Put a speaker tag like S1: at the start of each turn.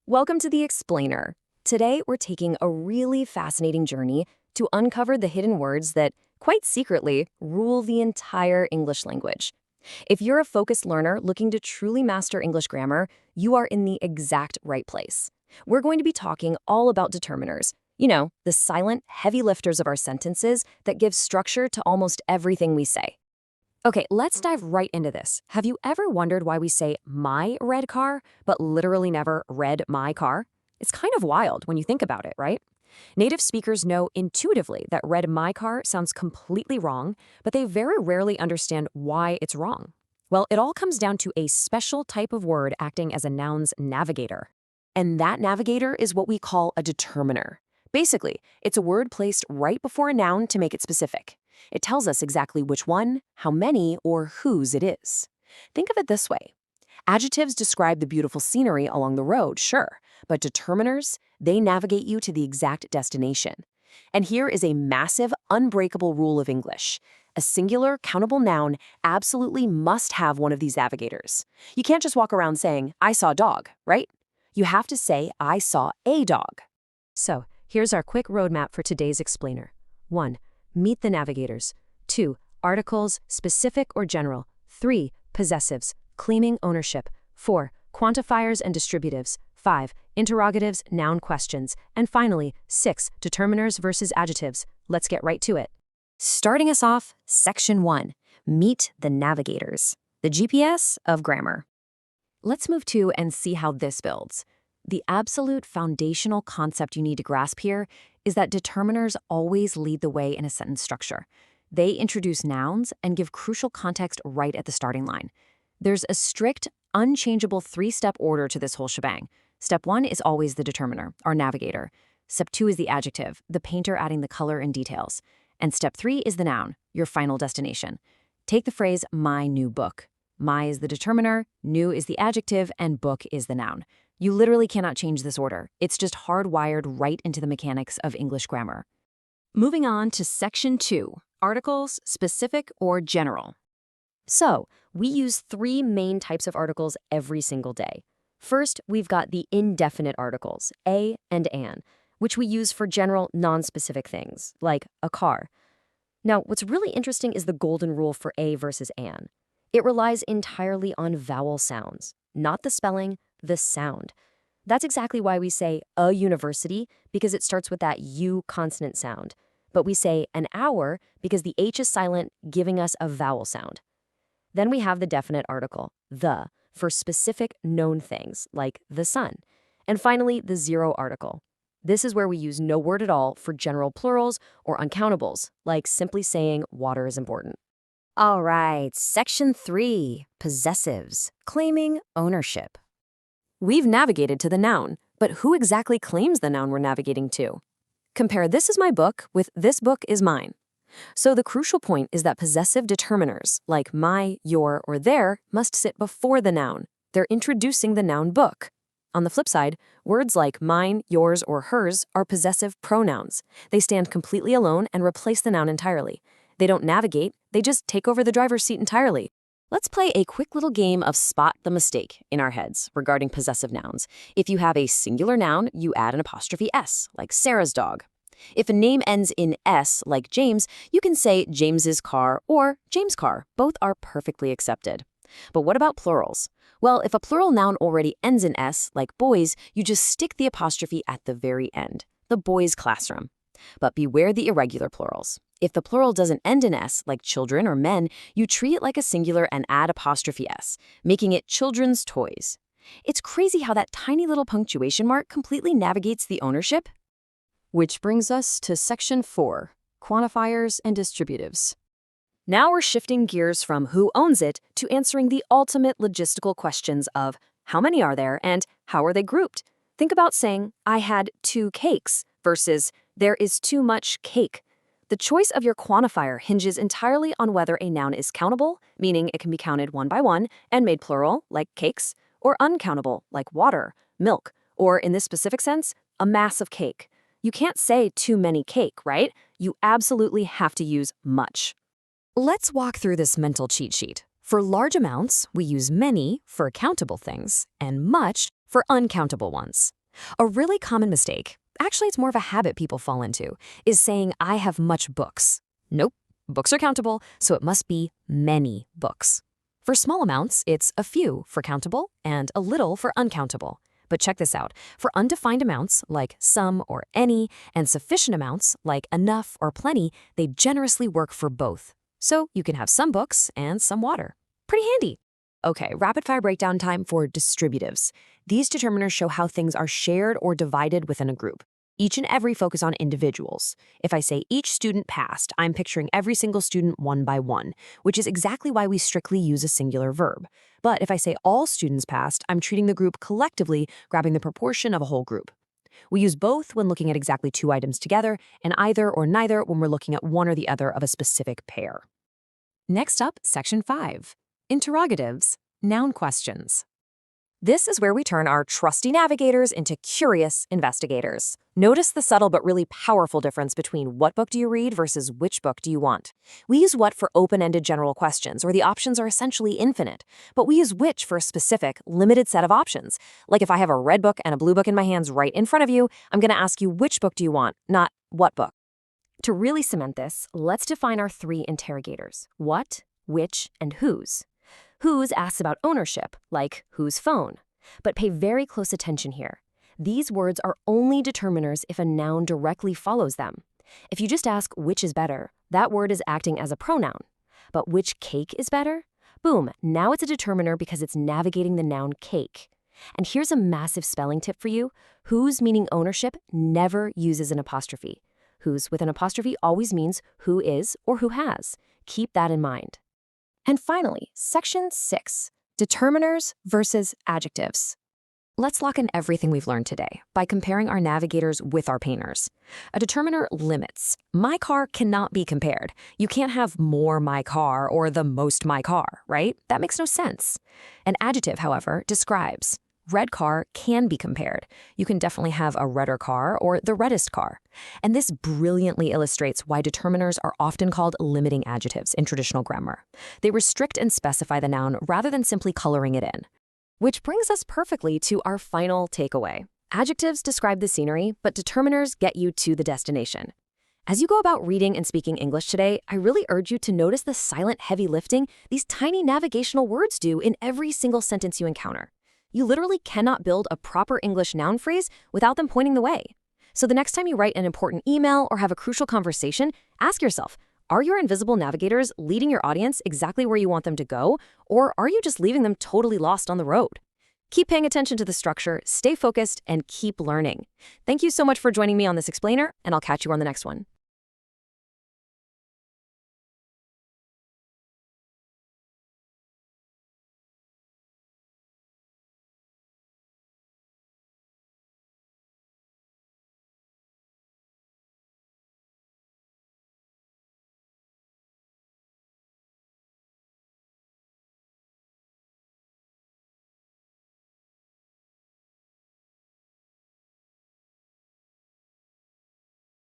S1: Welcome to The Explainer. Today, we're taking a really fascinating journey to uncover the hidden words that, quite secretly, rule the entire English language. If you're a focused learner looking to truly master English grammar, you are in the exact right place. We're going to be talking all about determiners. You know, the silent, heavy lifters of our sentences that give structure to almost everything we say. Okay, let's dive right into this. Have you ever wondered why we say my red car, but literally never read my car? It's kind of wild when you think about it, right? Native speakers know intuitively that read my car sounds completely wrong, but they very rarely understand why it's wrong. Well, it all comes down to a special type of word acting as a noun's navigator. And that navigator is what we call a determiner. Basically, it's a word placed right before a noun to make it specific. It tells us exactly which one, how many, or whose it is. Think of it this way. Adjectives describe the beautiful scenery along the road, sure, but determiners, they navigate you to the exact destination. And here is a massive, unbreakable rule of English. A singular, countable noun absolutely must have one of these navigators. You can't just walk around saying, I saw a dog, right? You have to say, I saw a dog. So, here's our quick roadmap for today's explainer. 1. Meet the navigators. 2. Articles, specific or general. 3. Possessives, claiming ownership. 4. Quantifiers and distributives. 5. Interrogatives, noun questions. And finally, 6. Determiners versus adjectives. Let's get right to it. Starting us off, Section 1. Meet the navigators. The GPS of grammar. Let's move to and see how this builds. The absolute foundational concept you need to grasp here is that determiners always lead the way in a sentence structure. They introduce nouns and give crucial context right at the starting line. There's a strict, unchangeable three-step order to this whole shebang. Step 1 is always the determiner, our navigator. Step 2 is the adjective, the painter adding the color and details. And step 3 is the noun, your final destination. Take the phrase, my new book. My is the determiner, new is the adjective, and book is the noun. You literally cannot change this order. It's just hardwired right into the mechanics of English grammar. Moving on to Section 2, articles, specific or general. So, we use three main types of articles every single day. First, we've got the indefinite articles, a and an, which we use for general, non-specific things, like a car. Now, what's really interesting is the golden rule for a versus an. It relies entirely on vowel sounds, not the spelling, the sound. That's exactly why we say a university, because it starts with that U consonant sound. But we say an hour because the H is silent, giving us a vowel sound. Then we have the definite article, the, for specific known things, like the sun. And finally, the zero article. This is where we use no word at all for general plurals or uncountables, like simply saying water is important. All right, Section 3, possessives, claiming ownership. We've navigated to the noun, but who exactly claims the noun we're navigating to? Compare this is my book with this book is mine. So the crucial point is that possessive determiners, like my, your, or their, must sit before the noun. They're introducing the noun book. On the flip side, words like mine, yours, or hers are possessive pronouns. They stand completely alone and replace the noun entirely. They don't navigate, they just take over the driver's seat entirely. Let's play a quick little game of spot the mistake in our heads regarding possessive nouns. If you have a singular noun, you add an apostrophe S, like Sarah's dog. If a name ends in S, like James, you can say James's car or James' car. Both are perfectly accepted. But what about plurals? Well, if a plural noun already ends in S, like boys, you just stick the apostrophe at the very end, the boys' classroom. But beware the irregular plurals. If the plural doesn't end in S, like children or men, you treat it like a singular and add apostrophe S, making it children's toys. It's crazy how that tiny little punctuation mark completely navigates the ownership. Which brings us to Section 4, quantifiers and distributives. Now we're shifting gears from who owns it to answering the ultimate logistical questions of how many are there and how are they grouped? Think about saying, I had 2 cakes versus there is too much cake. The choice of your quantifier hinges entirely on whether a noun is countable, meaning it can be counted one by one and made plural, like cakes, or uncountable, like water, milk, or in this specific sense, a mass of cake. You can't say too many cake, right? You absolutely have to use much. Let's walk through this mental cheat sheet. For large amounts, we use many for countable things and much for uncountable ones. A really common mistake, actually it's more of a habit people fall into, is saying I have much books. Nope, books are countable, so it must be many books. For small amounts, it's a few for countable and a little for uncountable. But check this out. For undefined amounts, like some or any, and sufficient amounts, like enough or plenty, they generously work for both. So you can have some books and some water. Pretty handy. Okay, rapid-fire breakdown time for distributives. These determiners show how things are shared or divided within a group. Each and every focus on individuals. If I say each student passed, I'm picturing every single student one by one, which is exactly why we strictly use a singular verb. But if I say all students passed, I'm treating the group collectively, grabbing the proportion of a whole group. We use both when looking at exactly two items together, and either or neither when we're looking at one or the other of a specific pair. Next up, Section 5. Interrogatives, noun questions. This is where we turn our trusty navigators into curious investigators. Notice the subtle but really powerful difference between what book do you read versus which book do you want. We use what for open-ended general questions, where the options are essentially infinite, but we use which for a specific, limited set of options. Like if I have a red book and a blue book in my hands right in front of you, I'm going to ask you which book do you want, not what book. To really cement this, let's define our three interrogators: what, which, and whose. Whose asks about ownership, like whose phone. But pay very close attention here. These words are only determiners if a noun directly follows them. If you just ask which is better, that word is acting as a pronoun. But which cake is better? Boom, now it's a determiner because it's navigating the noun cake. And here's a massive spelling tip for you. Whose, meaning ownership, never uses an apostrophe. Whose with an apostrophe always means who is or who has. Keep that in mind. And finally, Section 6, determiners versus adjectives. Let's lock in everything we've learned today by comparing our navigators with our painters. A determiner limits. My car cannot be compared. You can't have more my car or the most my car, right? That makes no sense. An adjective, however, describes. Red car can be compared. You can definitely have a redder car or the reddest car. And this brilliantly illustrates why determiners are often called limiting adjectives in traditional grammar. They restrict and specify the noun rather than simply coloring it in. Which brings us perfectly to our final takeaway. Adjectives describe the scenery, but determiners get you to the destination. As you go about reading and speaking English today, I really urge you to notice the silent heavy lifting these tiny navigational words do in every single sentence you encounter. You literally cannot build a proper English noun phrase without them pointing the way. So the next time you write an important email or have a crucial conversation, ask yourself, are your invisible navigators leading your audience exactly where you want them to go, or are you just leaving them totally lost on the road? Keep paying attention to the structure, stay focused, and keep learning. Thank you so much for joining me on this explainer, and I'll catch you on the next one.